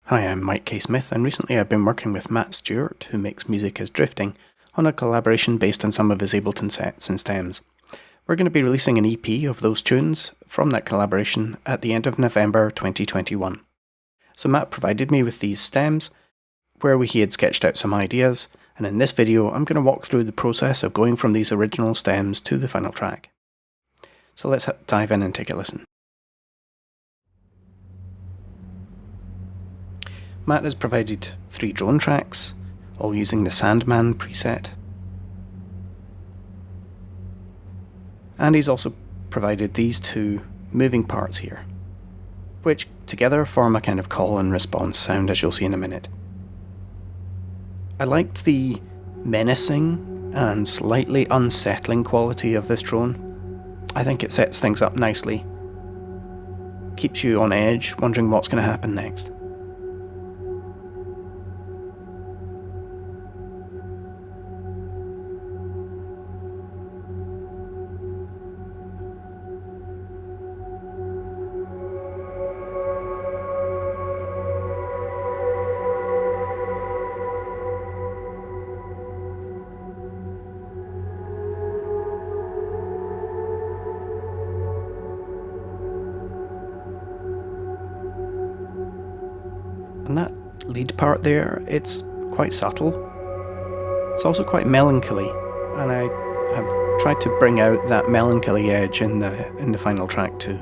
Hi, I'm MikeKSmith, and recently I've been working with Matt Stewart, who makes music as Drifting, on a collaboration based on some of his Ableton sets and stems. We're going to be releasing an EP of those tunes from that collaboration at the end of November 2021. So Matt provided me with these stems, where he had sketched out some ideas, and in this video I'm going to walk through the process of going from these original stems to the final track. So let's dive in and take a listen. Matt has provided 3 drone tracks, all using the Sandman preset. And he's also provided these 2 moving parts here, which together form a kind of call and response sound, as you'll see in a minute. I liked the menacing and slightly unsettling quality of this drone. I think it sets things up nicely, keeps you on edge, wondering what's going to happen next. And that lead part there, it's quite subtle. It's also quite melancholy, and I have tried to bring out that melancholy edge in the final track too.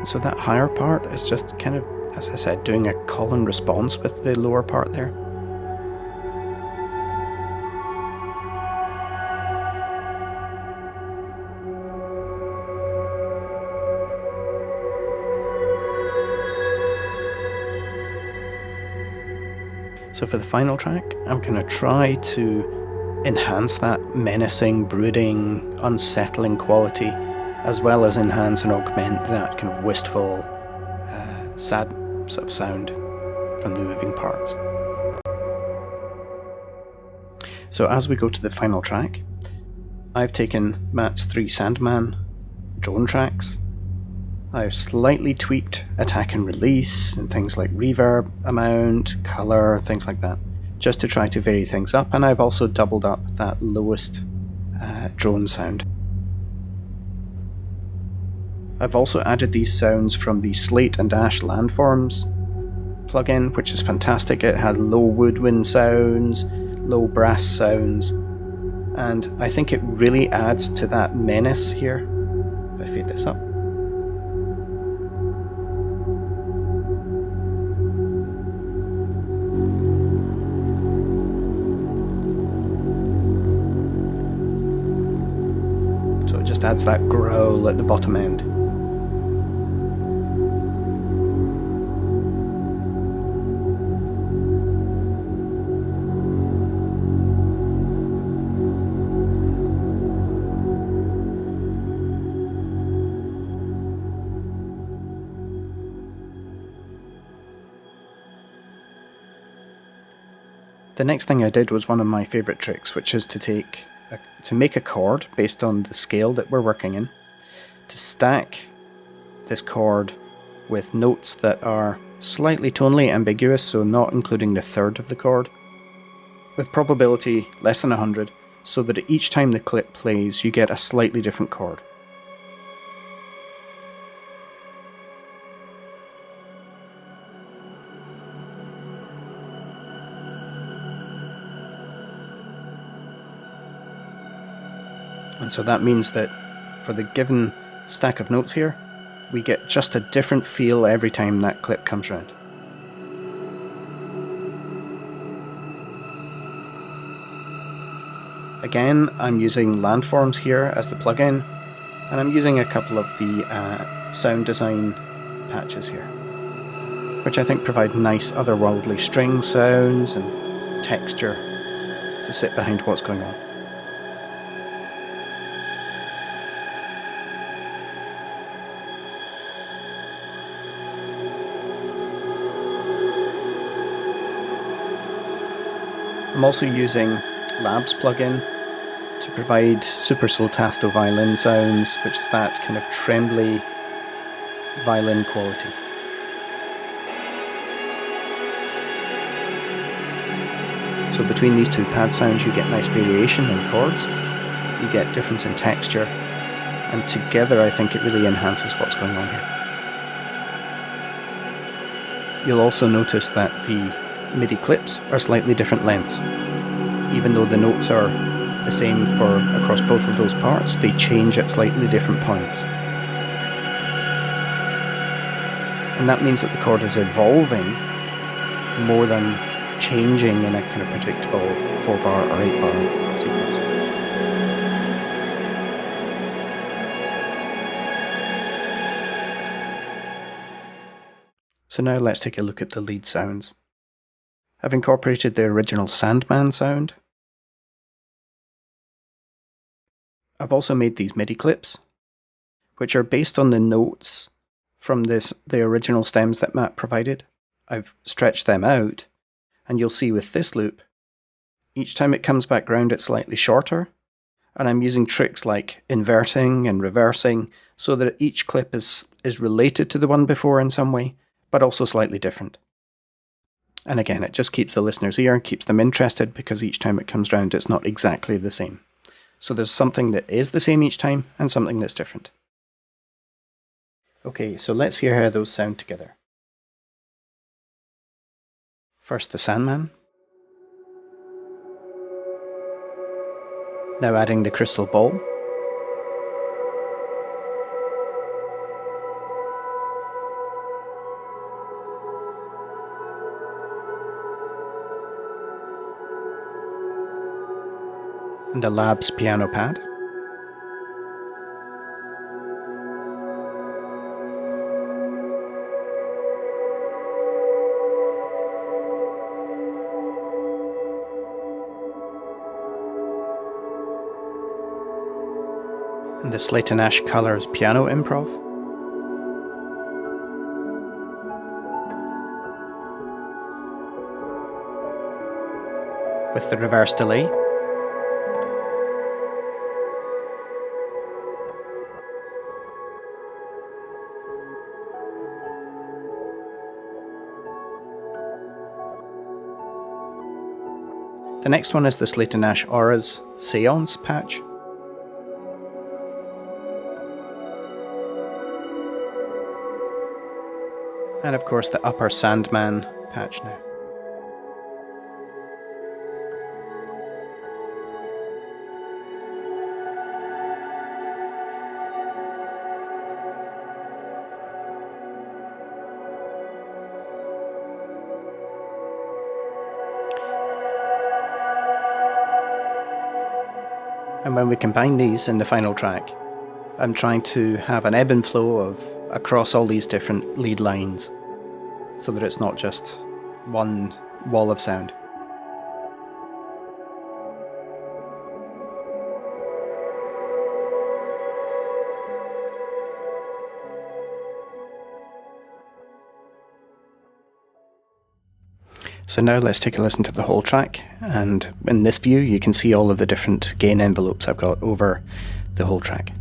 So that higher part is just kind of, as I said, doing a call and response with the lower part there. So for the final track, I'm going to try to enhance that menacing, brooding, unsettling quality, as well as enhance and augment that kind of wistful, sad sort of sound from the moving parts. So as we go to the final track, I've taken Matt's 3 Sandman drone tracks. I've slightly tweaked attack and release and things like reverb amount, colour, things like that, just to try to vary things up, and I've also doubled up that lowest drone sound. I've also added these sounds from the Slate and Ash Landforms plugin, which is fantastic. It has low woodwind sounds, low brass sounds, and I think it really adds to that menace here. If I fade this up. So it just adds that growl at the bottom end. The next thing I did was one of my favourite tricks, which is to make a chord based on the scale that we're working in, to stack this chord with notes that are slightly tonally ambiguous, so not including the third of the chord, with probability less than 100, so that each time the clip plays you get a slightly different chord. And so that means that for the given stack of notes here, we get just a different feel every time that clip comes around. Again, I'm using Landforms here as the plugin, and I'm using a couple of the sound design patches here, which I think provide nice otherworldly string sounds and texture to sit behind what's going on. I'm also using Labs plugin to provide super soltasto violin sounds, which is that kind of trembly violin quality. So between these two pad sounds you get nice variation in chords, you get difference in texture, and together I think it really enhances what's going on here. You'll also notice that the MIDI clips are slightly different lengths. Even though the notes are the same across both of those parts, they change at slightly different points. And that means that the chord is evolving more than changing in a kind of predictable 4-bar or 8-bar sequence. So now let's take a look at the lead sounds. I've incorporated the original Sandman sound. I've also made these MIDI clips, which are based on the notes from the original stems that Matt provided. I've stretched them out, and you'll see with this loop, each time it comes back round it's slightly shorter, and I'm using tricks like inverting and reversing so that each clip is related to the one before in some way, but also slightly different. And again, it just keeps the listener's ear, keeps them interested, because each time it comes round it's not exactly the same. So there's something that is the same each time and something that's different. Okay, so let's hear how those sound together. First the Sandman. Now adding the crystal ball. And the Labs piano pad. And the Slate & Ash Colors piano improv. With the reverse delay. The next one is the Slate & Ash Auras Seance patch. And of course the Upper Sandman patch now. And when we combine these in the final track, I'm trying to have an ebb and flow across all these different lead lines, so that it's not just one wall of sound. So now let's take a listen to the whole track, and in this view you can see all of the different gain envelopes I've got over the whole track.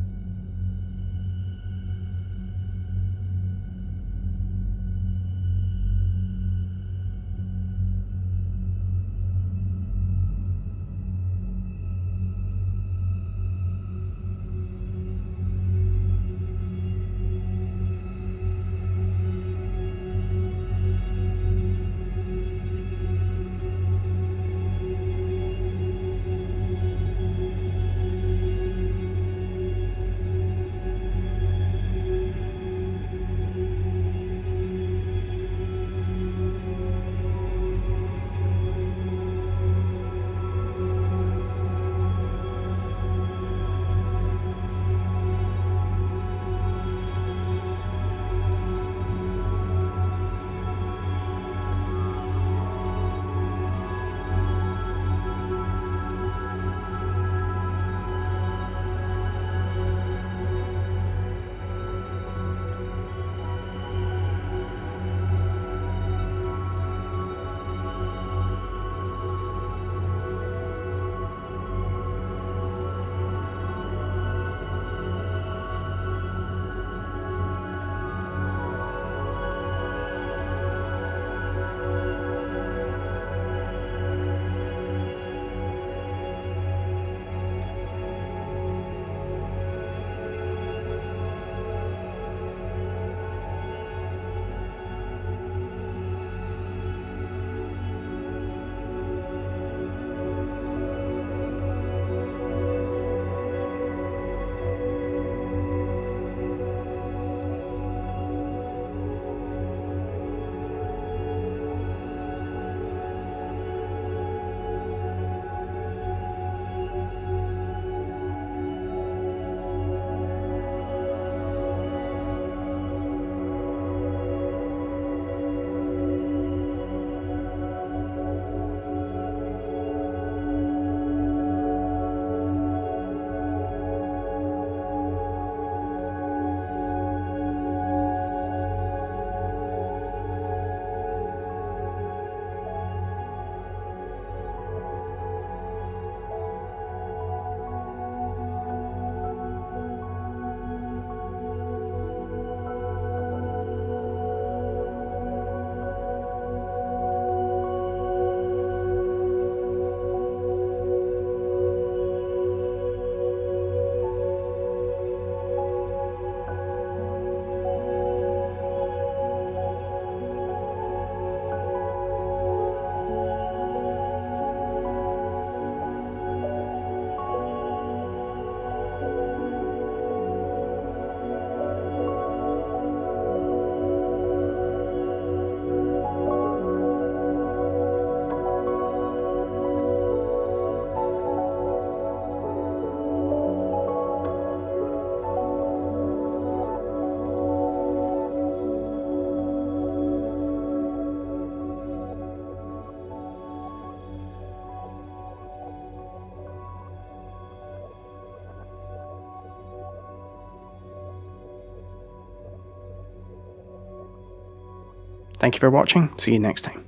Thank you for watching, see you next time.